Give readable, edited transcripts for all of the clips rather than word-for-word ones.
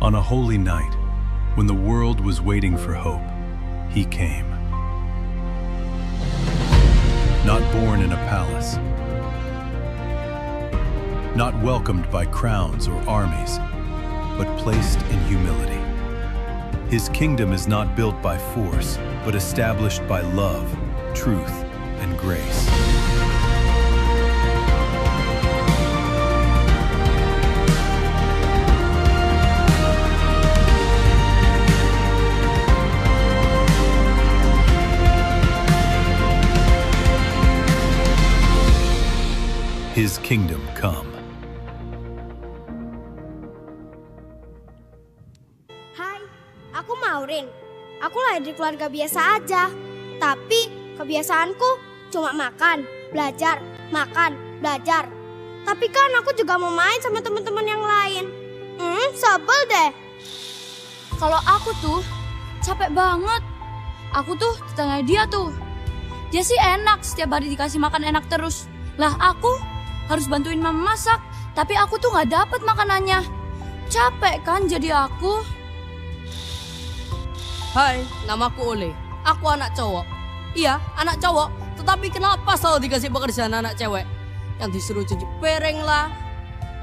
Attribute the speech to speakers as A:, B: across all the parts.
A: On a holy night, when the world was waiting for hope, he came. Not born in a palace, not welcomed by crowns or armies, but placed in humility. His kingdom is not built by force, but established by love, truth, and grace. His kingdom come.
B: Hai, aku Maureen. Aku lahir di keluarga biasa aja. Tapi kebiasaanku cuma makan, belajar, makan, belajar. Tapi kan aku juga mau main sama teman-teman yang lain. Sebel deh.
C: Kalau aku tuh capek banget. Aku tuh tetangga dia tuh. Dia sih enak, setiap hari dikasih makan enak terus. Lah aku harus bantuin mama masak, tapi aku tuh gak dapet makanannya. Capek kan jadi aku.
D: Hai, namaku Ole. Aku anak cowok. Iya, anak cowok. Tetapi kenapa selalu dikasih pekerjaan anak cewek? Yang disuruh cuci piring lah,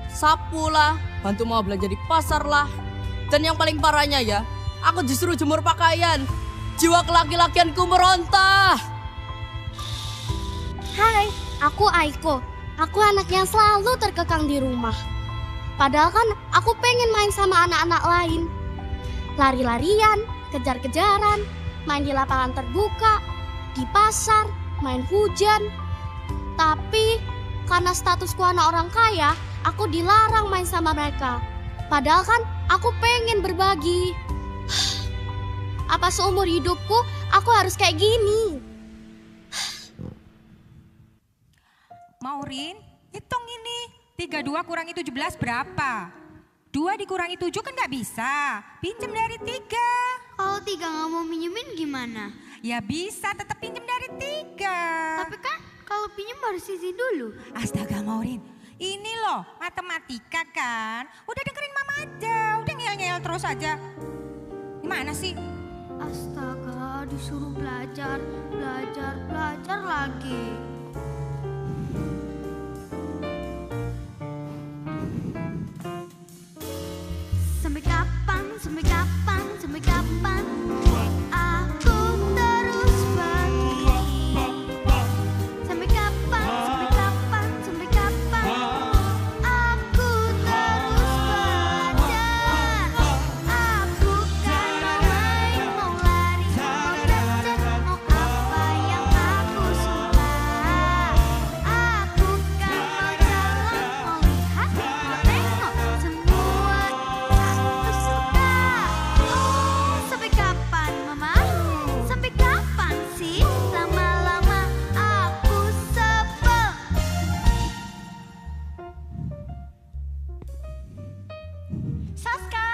D: sapu lah, bantu mau belanja di pasar lah. Dan yang paling parahnya ya, aku disuruh jemur pakaian. Jiwa kelaki-lakianku meronta.
B: Hai, aku Aiko. Aku anak yang selalu terkekang di rumah. Padahal kan aku pengen main sama anak-anak lain. Lari-larian, kejar-kejaran, main di lapangan terbuka, di pasar, main hujan. Tapi karena statusku anak orang kaya, aku dilarang main sama mereka. Padahal kan aku pengen berbagi. Apa seumur hidupku aku harus kayak gini?
E: Maureen, hitung ini. 32 kurangi 17 berapa? 2 dikurangi 7 kan gak bisa. Pinjem dari 3.
B: Kalau 3 gak mau minjemin gimana?
E: Ya bisa, tetap pinjem dari 3.
B: Tapi kan kalau pinjem harus izin dulu.
E: Astaga Maureen, ini loh matematika kan. Udah dengerin mama aja, udah ngeyel-ngeyel terus aja. Gimana sih?
B: Astaga, disuruh belajar lagi. Sampai kapan aku terus begini? Sampai kapan aku terus belajar? Aku kan mau main, mau lari, mau belajar, mau apa yang aku suka. Aku kan mau jalan, mau lihat, mau tengok semua aku suka. Sampai kapan mama? Sampai kapan sih? Lama-lama aku sebel.
F: Saska,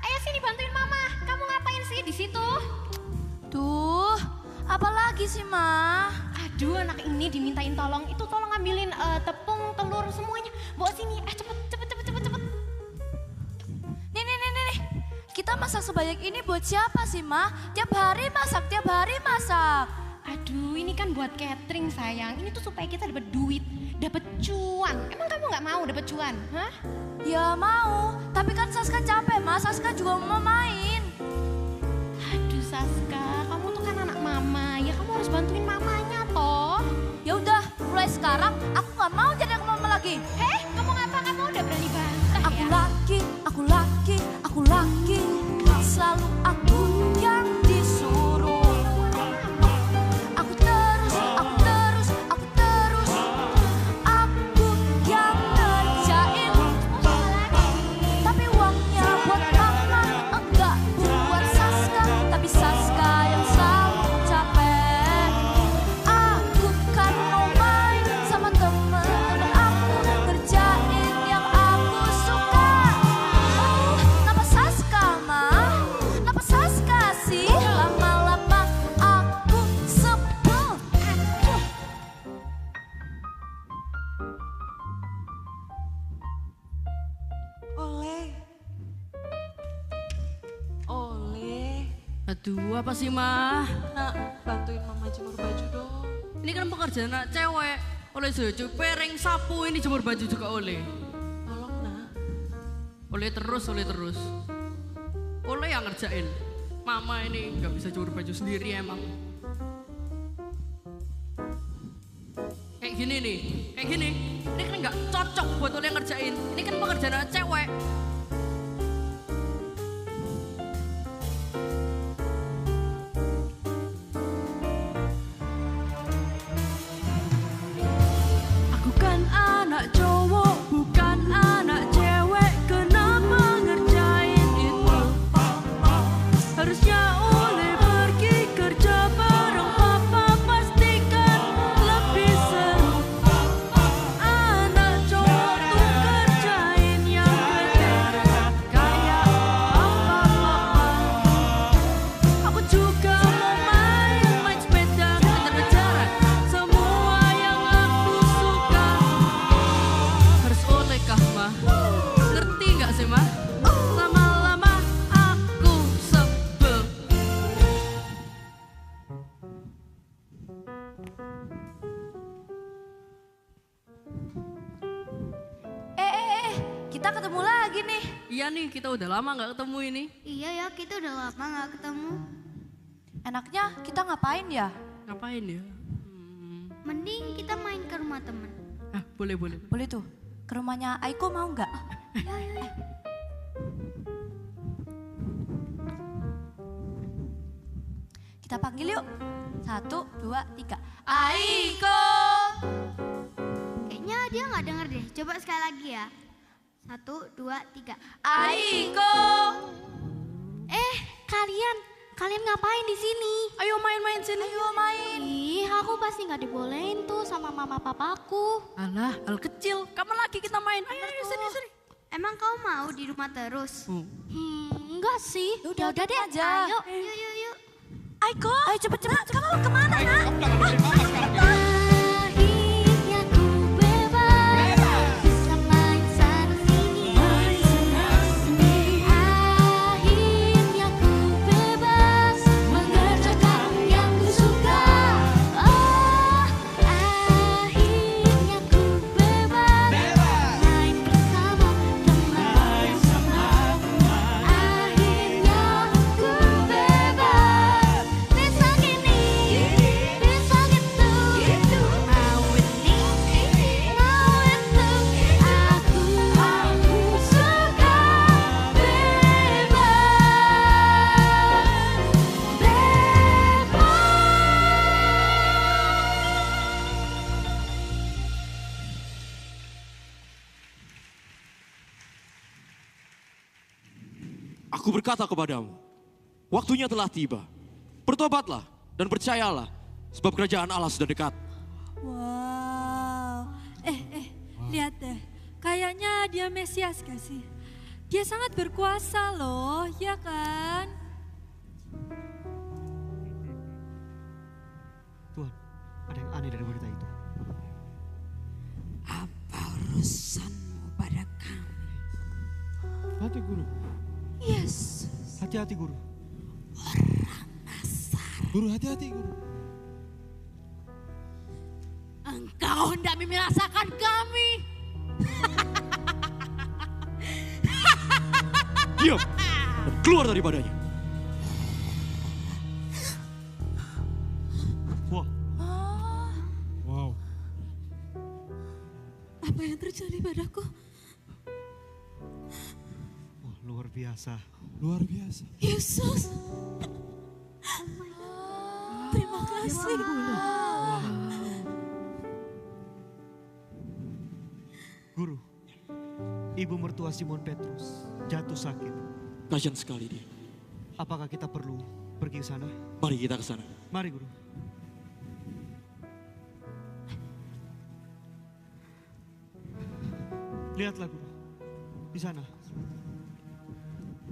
F: ayo sini bantuin mama. Kamu ngapain sih di situ?
C: Tuh, apa lagi sih Ma?
F: Aduh, anak ini dimintain tolong. Itu tolong ambilin tepung, telur semuanya. Bawa sini. Cepet.
C: Nih. Kita masak sebanyak ini buat siapa sih Ma? Tiap hari masak.
F: Aduh, ini kan buat catering sayang. Ini tuh supaya kita dapat duit, dapat cuan. Emang kamu nggak mau dapat cuan? Hah?
C: Ya mau, tapi kan Saska capek Ma. Saska juga mau main.
F: Aduh Saska, kamu tuh kan anak mama. Ya kamu harus bantuin mamanya toh.
C: Ya udah, mulai sekarang aku nggak mau jadi anak mama lagi.
F: Kamu ngapa? Kamu udah berani bantah
C: Aku
F: ya?
C: laki, selalu aku yang disuruh. Aku terus, aku yang ngerjain. Tapi uangnya buat mama, enggak buat Saska. Tapi Saska yang selalu capek. Aku kan mau main sama temen aku, kerjain
D: Aduh, apa sih, Mah?
G: Nak, bantuin mama jemur baju dong.
D: Ini kan pekerjaan anak cewek. Oleh cuci piring, sapu, ini jemur baju juga oleh.
G: Tolong nak.
D: Oleh terus, oleh terus. Oleh yang ngerjain. Mama ini nggak bisa jemur baju sendiri emang. Kayak gini nih, kayak gini. Ini kan nggak cocok buat oleh ngerjain. Ini kan pekerjaan anak cewek. Aku kan anak cowok, bukan anak cewek. Kenapa ngerjain itu? Harusnya oleh pergi kerja bareng papa. Pastikan lebih seru. Anak cowok tuh kerjain yang gede, kayak papa. Aku juga mau main sepeda, kejar-kejaran, semua yang aku suka. Harus oleh kah, Mah? Ngerti nggak sih, Mah? Lama-lama aku sebel.
C: Kita ketemu lagi nih.
D: Iya nih, kita udah lama nggak ketemu ini.
B: Iya ya, kita udah lama gak ketemu.
C: Enaknya kita ngapain ya?
D: Ngapain ya?
B: Mending kita main ke rumah temen.
D: Ah, boleh, boleh.
C: Boleh tuh, ke rumahnya Aiko mau nggak? Kita panggil yuk. 1, 2, 3. Aiko!
B: Kayaknya dia gak denger deh. Coba sekali lagi ya. 1, 2, 3.
C: Aiko!
B: Kalian ngapain di sini?
D: Ayo main-main sini.
C: Ayo main.
B: Ih, aku pasti nggak dibolehin tuh sama mama papaku.
D: Alah, hal kecil. Kapan lagi kita main? Ayo, ayo, sini, sini.
B: Emang kau mau di rumah terus?
D: Hmm.
B: Enggak sih.
C: Udah deh aja.
B: Ayo, yuk.
C: Aiko, ayo cepet-cepet. Kamu kemana nak?
B: Akhirnya ku bebas, bisa main sana sini. Akhirnya ku bebas, mengerjakan yang ku suka. Oh, akhirnya ku bebas, main bersama teman semua. Akhirnya ku bebas, bisa gini, bisa gitu. Mau ini, mau itu, aku suka
H: Aku berkata kepadamu, waktunya telah tiba. Bertobatlah dan percayalah, sebab kerajaan Allah sudah dekat.
I: Wow. Lihat deh. Kayaknya dia Mesias gak sih? Dia sangat berkuasa loh, ya kan?
J: Tuhan, ada yang aneh dari berita itu.
K: Apa urusanmu pada kami?
J: Hati guru,
K: Yesus,
J: hati-hati guru.
K: orang Nasar.
J: Guru, hati-hati guru.
K: Engkau hendak membinasakan kami.
H: Diam dan keluar daripadanya.
J: Wah. Wow.
I: Apa yang terjadi padaku?
J: Wah, luar biasa. Luar biasa.
I: Yesus. Terima kasih.
J: Guru, ibu mertua Simon Petrus jatuh sakit.
H: Kasian sekali dia.
J: Apakah kita perlu pergi ke sana?
H: Mari kita ke sana.
J: Mari guru. Lihatlah guru, di sana.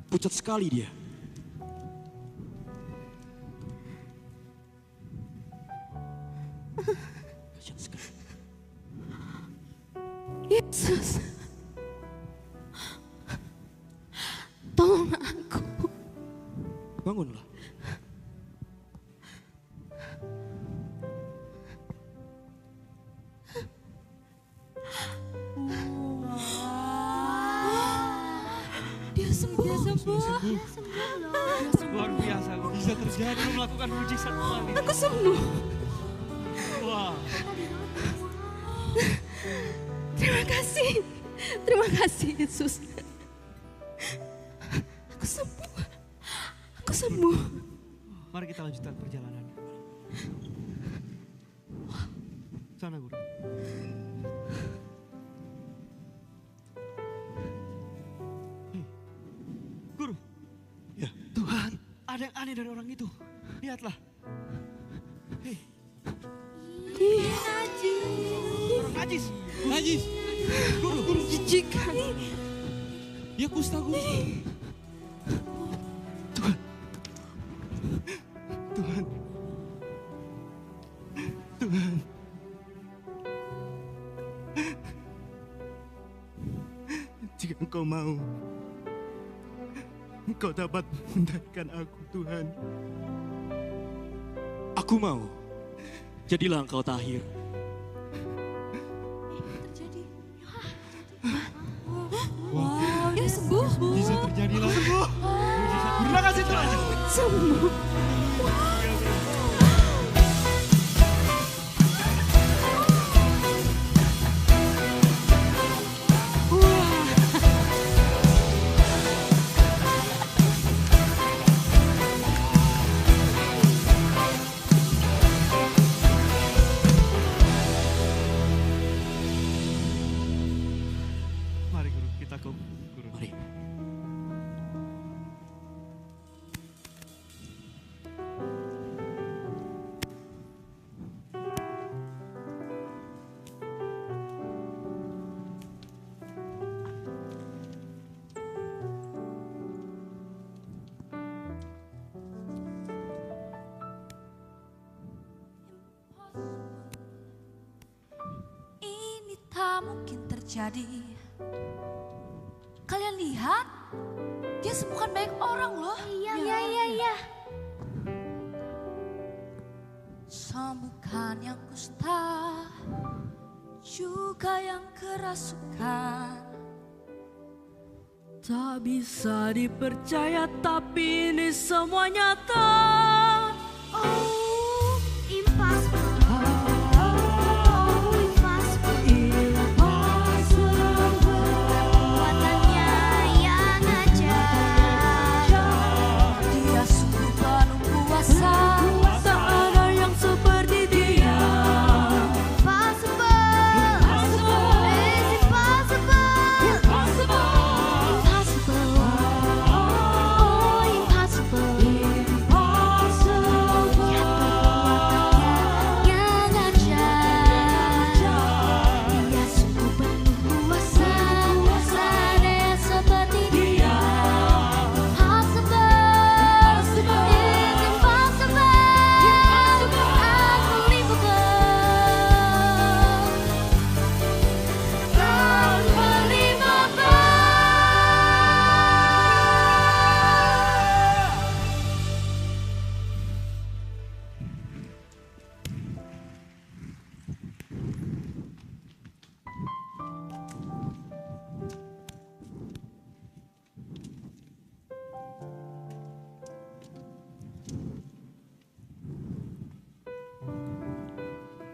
H: Pucat sekali dia. Kasian sekali.
I: Yesus. Tolong aku.
H: Bangunlah.
I: sembuh.
J: Luar biasa, bisa terjadi lu melakukan mujizat kembali.
K: Aku sembuh.
J: Wah,
K: Terima kasih. Terima kasih Yesus. Aku sembuh. Aku sembuh.
J: mari kita lanjutkan perjalanan. Sana guru. Hei, guru.
H: Ya.
J: Tuhan, ada yang aneh dari orang itu. Lihatlah. Hei. Najis.
H: Najis.
J: Guru.
K: Jijik.
H: Ya kusta guru.
J: Tuhan. Tuhan. Jika engkau mau, engkau dapat mendapatkan aku, Tuhan.
H: Aku mau. Jadilah engkau tahir.
K: Wow, dia sembuh.
J: Bisa terjadi lagi. Mujizat. Terima kasih Tuhan.
K: Sembuh.
J: Mari guru, kita ke guru.
H: Mari.
C: Ini tak mungkin terjadi. Kalian lihat, dia sembuhkan banyak orang loh.
B: Iya.
C: Sembuhkan yang kusta, juga yang kerasukan.
D: Tak bisa dipercaya tapi ini semua nyata.
B: Oh, impossible. Oh, impossible. Kekuatannya yang ajaib.
C: Dia sungguh penuh kuasa,
D: Tak ada yang seperti dia.
B: Impossible. It's impossible. Impossible. Oh, impossible. Lihat kekuatannya yang ajaib. Dia sungguh penuh kuasa, tak ada yang seperti dia. Impossible. It's impossible.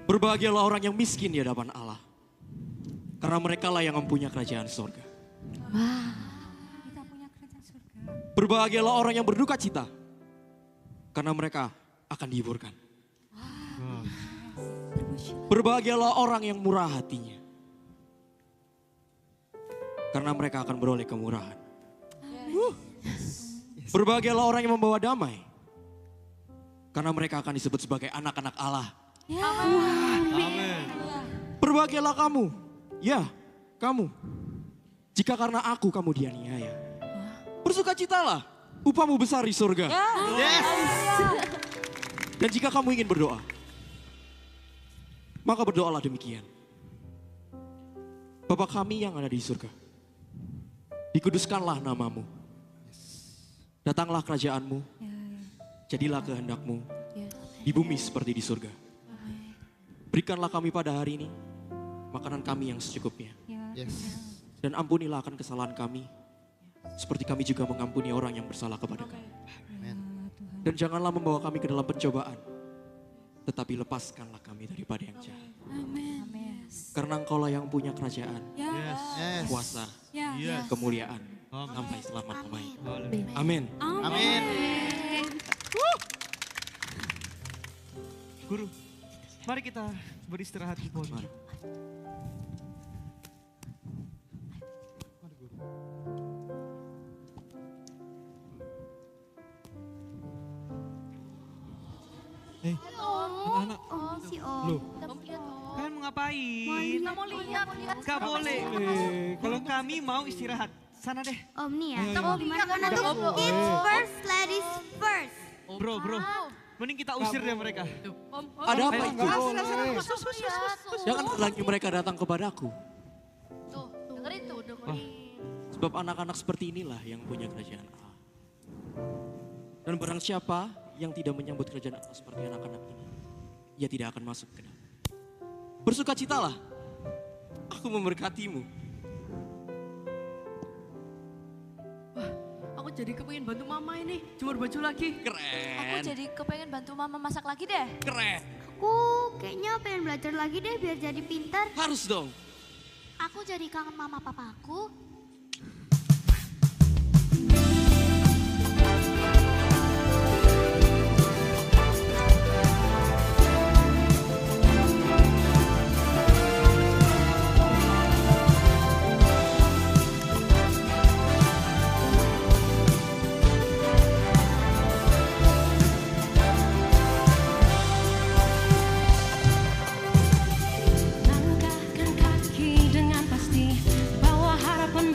H: Berbahagialah orang yang miskin di hadapan Allah. Karena mereka lah yang mempunyai kerajaan surga.
E: Kita punya kerajaan surga.
H: Berbahagialah orang yang berduka cita. Karena mereka akan dihiburkan. Berbahagialah orang yang murah hatinya. Karena mereka akan beroleh kemurahan. Berbahagialah orang yang membawa damai. Karena mereka akan disebut sebagai anak-anak Allah.
J: Amin.
H: Berbahagialah kamu. Ya, kamu. Jika karena aku kamu dianiaya. Bersukacitalah. Upahmu besar di surga.
J: Yes.
H: Dan jika kamu ingin berdoa, maka berdoalah demikian. Bapa kami yang ada di surga, dikuduskanlah namamu. Datanglah kerajaanmu, jadilah kehendakmu di bumi seperti di surga. Berikanlah kami pada hari ini makanan kami yang secukupnya.
J: Yes.
H: Dan ampunilah akan kesalahan kami, seperti kami juga mengampuni orang yang bersalah kepada kami. Dan janganlah membawa kami ke dalam pencobaan, tetapi lepaskanlah kami daripada yang jahat. Karena Engkaulah yang punya kerajaan, kuasa, kemuliaan, sampai selama-lamanya. Amin.
J: Amin. Guru, mari kita beristirahat di pohon. Anak-anak.
B: Si Om.
J: Loh, kalian mau ngapain?
B: Mau lihat.
J: Gak boleh. Kalau kami mau istirahat, sana deh.
B: Om nih ya.
J: Ayo,
B: Om gimana tuh? Kids first, ladies first.
J: Bro, mending kita usir deh mereka.
H: Ada apa
J: Ayo,
H: itu?
J: sana.
H: Jangan lagi mereka datang kepadaku.
C: Tuh, dengerin tuh.
H: Sebab anak-anak seperti inilah yang punya kerajaan Allah. Dan barang siapa yang tidak menyambut kerajaan Allah seperti anak-anak ini, ia tidak akan masuk ke dalam. Bersukacitalah, aku memberkatimu.
D: Aku jadi kepengen bantu mama ini jemur baju lagi.
C: Aku
H: Keren,
C: jadi kepengen bantu mama masak lagi deh.
H: keren.
B: Aku kayaknya pengen belajar lagi deh biar jadi pintar.
H: Harus dong.
B: Aku jadi kangen mama papaku.
F: Langkahkan kaki dengan pasti, bawa harapan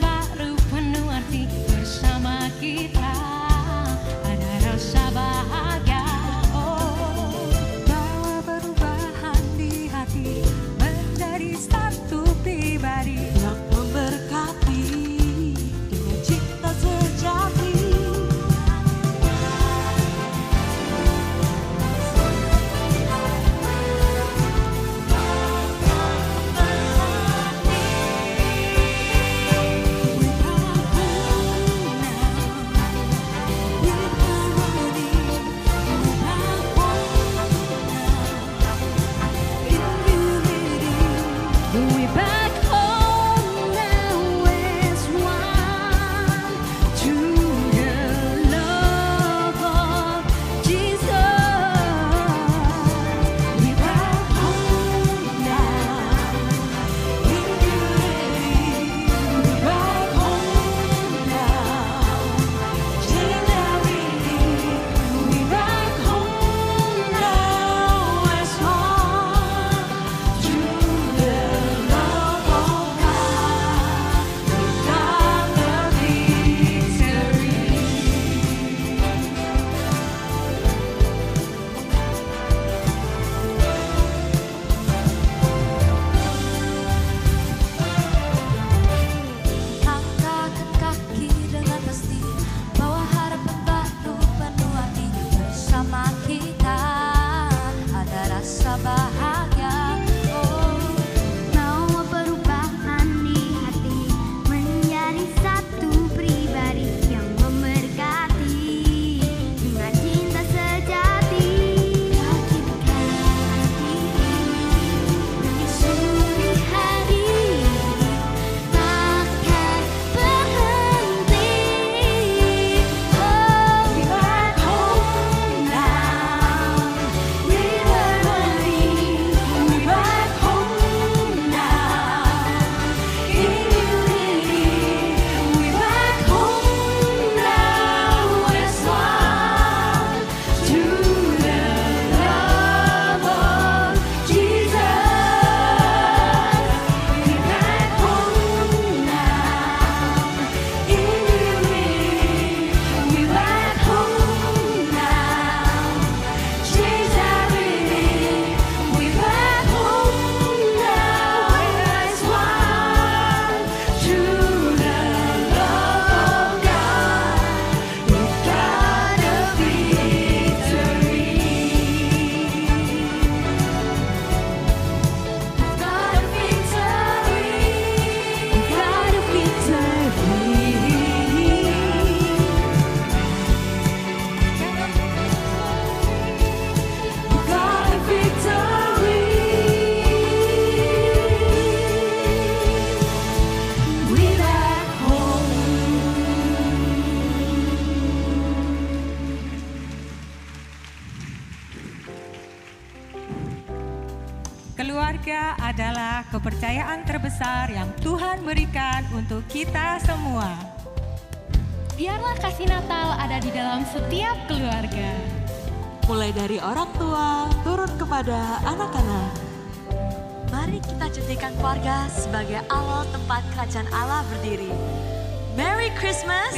E: Keluarga adalah kepercayaan terbesar yang Tuhan berikan untuk kita semua.
F: Biarlah kasih Natal ada di dalam setiap keluarga.
G: Mulai dari orang tua turun kepada anak-anak.
L: Mari kita jadikan keluarga sebagai awal tempat kerajaan Allah berdiri. Merry Christmas